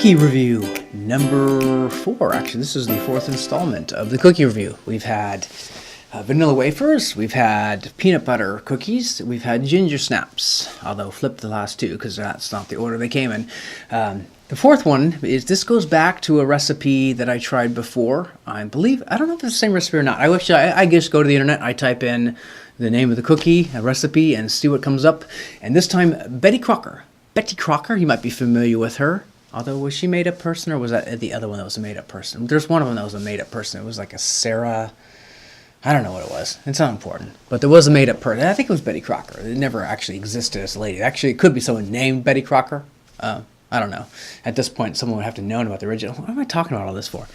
Cookie review number 4. Actually, this is the 4th installment of the cookie review. We've had vanilla wafers, we've had peanut butter cookies, we've had ginger snaps, although flip the last two because that's not the order they came in. The 4th one is, this goes back to a recipe that I tried before. I don't know if it's the same recipe or not. I just go to the internet, I type in the name of the cookie, a recipe, and see what comes up. And this time, Betty Crocker, you might be familiar with her. Although, was she a made-up person, or was that the other one that was a made-up person? There's one of them that was a made-up person. It was like a Sarah... I don't know what it was. It's not important. But there was a made-up person. I think it was Betty Crocker. It never actually existed as a lady. Actually, it could be someone named Betty Crocker. I don't know. At this point, someone would have to know about the original. What am I talking about all this for?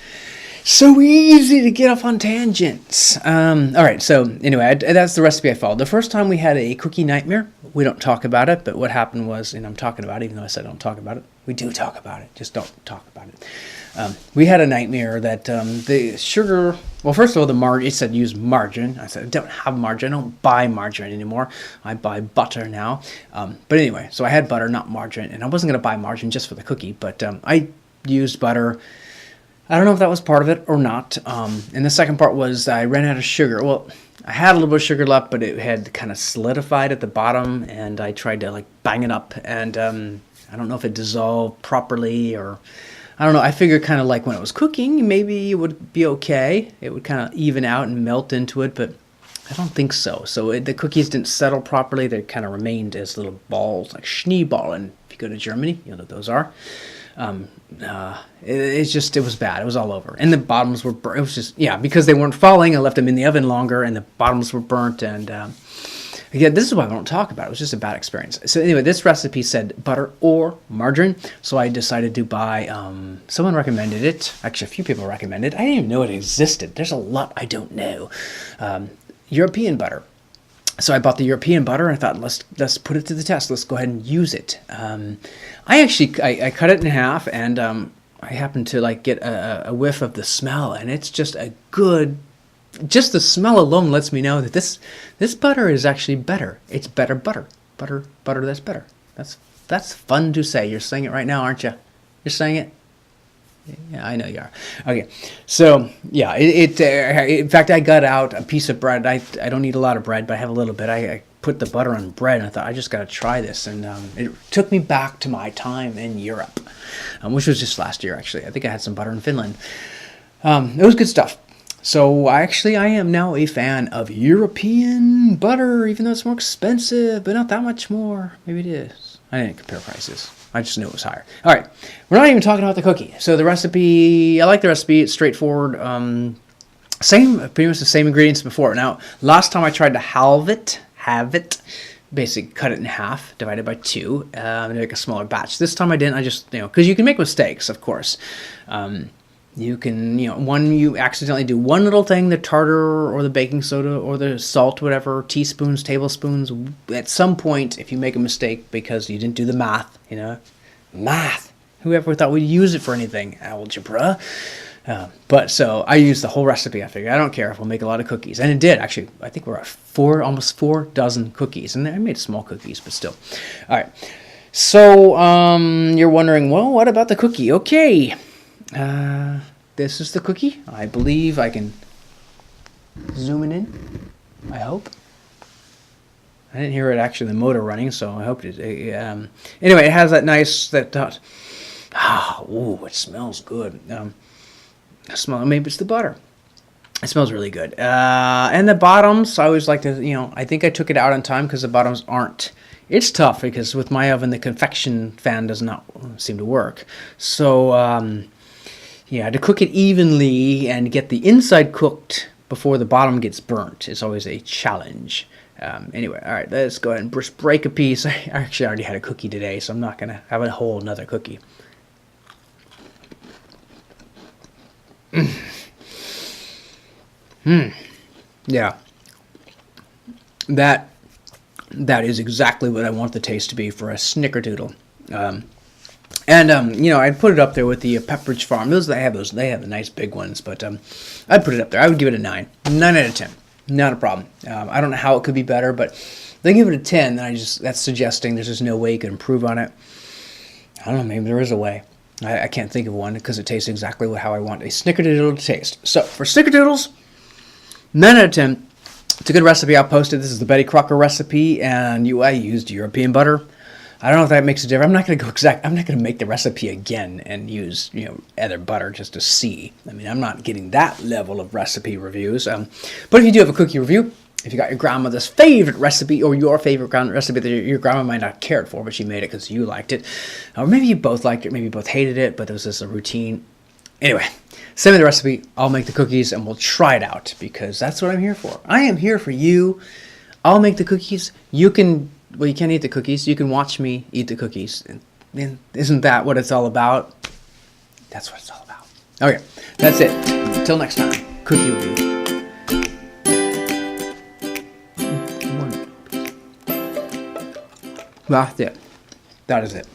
So easy to get off on tangents. All right, so anyway, that's the recipe I followed. The first time we had a cookie nightmare. We don't talk about it, but what happened was, and I'm talking about it, even though I said don't talk about it. We do talk about it, just don't talk about it. We had a nightmare that the sugar, well, first of all, it said use margarine. I said, I don't have margarine. I don't buy margarine anymore. I buy butter now. But anyway, so I had butter, not margarine, and I wasn't going to buy margarine just for the cookie, but I used butter. I don't know if that was part of it or not. And the second part was I ran out of sugar. Well, I had a little bit of sugar left, but it had kind of solidified at the bottom, and I tried to bang it up, and I don't know if it dissolved properly, or I don't know. I figured kind of like when it was cooking, maybe it would be okay. It would kind of even out and melt into it, but I don't think so. So the cookies didn't settle properly. They kind of remained as little balls, like Schneeballen. If you go to Germany, you know what those are. It was bad. It was all over. And the bottoms were burnt. It was just, because they weren't falling, I left them in the oven longer, and the bottoms were burnt, and again, this is why I don't talk about it. It was just a bad experience. So anyway, this recipe said butter or margarine, so I decided to buy, someone recommended it. Actually, a few people recommended it. I didn't even know it existed. There's a lot I don't know. European butter. So I bought the European butter, and I thought, let's put it to the test. Let's go ahead and use it. I cut it in half, and I happened to get a whiff of the smell, and it's just just the smell alone lets me know that this butter is actually better. It's better butter. Butter that's better. That's fun to say. You're saying it right now, aren't you? You're saying it? Yeah, I know you are. Okay, so yeah, in fact, I got out a piece of bread. I don't eat a lot of bread, but I have a little bit. I put the butter on bread, and I thought, I just got to try this. And it took me back to my time in Europe, which was just last year, actually. I think I had some butter in Finland. It was good stuff. So I am now a fan of European butter, even though it's more expensive, but not that much more. Maybe it is. I didn't compare prices. I just knew it was higher. All right, we're not even talking about the cookie. So the recipe, I like the recipe. It's straightforward. Pretty much the same ingredients before. Now, last time I tried to have it, basically cut it in half, divided by 2, and make a smaller batch. This time I didn't. I just, because you can make mistakes, of course. You can, you accidentally do one little thing, the tartar or the baking soda or the salt, whatever, teaspoons, tablespoons. At some point, if you make a mistake because you didn't do the math, math. Whoever thought we'd use it for anything? Algebra. But so I used the whole recipe. I figured I don't care if we'll make a lot of cookies. And it did, actually. I think we're at almost 4 dozen cookies. And I made small cookies, but still. All right. So you're wondering, well, what about the cookie? Okay. This is the cookie. I believe I can zoom it in. I hope. I didn't hear it actually, the motor running, so I hope it. Anyway, it has that nice it smells good. Maybe it's the butter. It smells really good. And the bottoms, I always like to, I think I took it out on time because the bottoms aren't. It's tough because with my oven, the convection fan does not seem to work. So, to cook it evenly and get the inside cooked before the bottom gets burnt is always a challenge. Anyway, all right, let's go ahead and just break a piece. I actually already had a cookie today, so I'm not going to have a whole another cookie. Yeah. That is exactly what I want the taste to be for a Snickerdoodle. I'd put it up there with the Pepperidge Farm. They have the nice big ones, but I'd put it up there. I would give it a 9. 9 out of 10. Not a problem. I don't know how it could be better, but if they give it a 10, then that's suggesting there's just no way you could improve on it. I don't know, maybe there is a way. I can't think of one because it tastes exactly how I want a Snickerdoodle to taste. So for Snickerdoodles, 9 out of 10. It's a good recipe. I'll post it. This is the Betty Crocker recipe, and I used European butter. I don't know if that makes a difference. I'm not going to go I'm not going to make the recipe again and use other butter just to see. I mean, I'm not getting that level of recipe reviews. But if you do have a cookie review, if you got your grandmother's favorite recipe or your favorite recipe that your grandma might not cared for, but she made it because you liked it, or maybe you both liked it, maybe you both hated it, but it was just a routine. Anyway, send me the recipe. I'll make the cookies and we'll try it out because that's what I'm here for. I am here for you. I'll make the cookies. You can't eat the cookies. You can watch me eat the cookies. And isn't that what it's all about? That's what it's all about. Okay, that's it. Until next time, cookie review. That's it. That is it.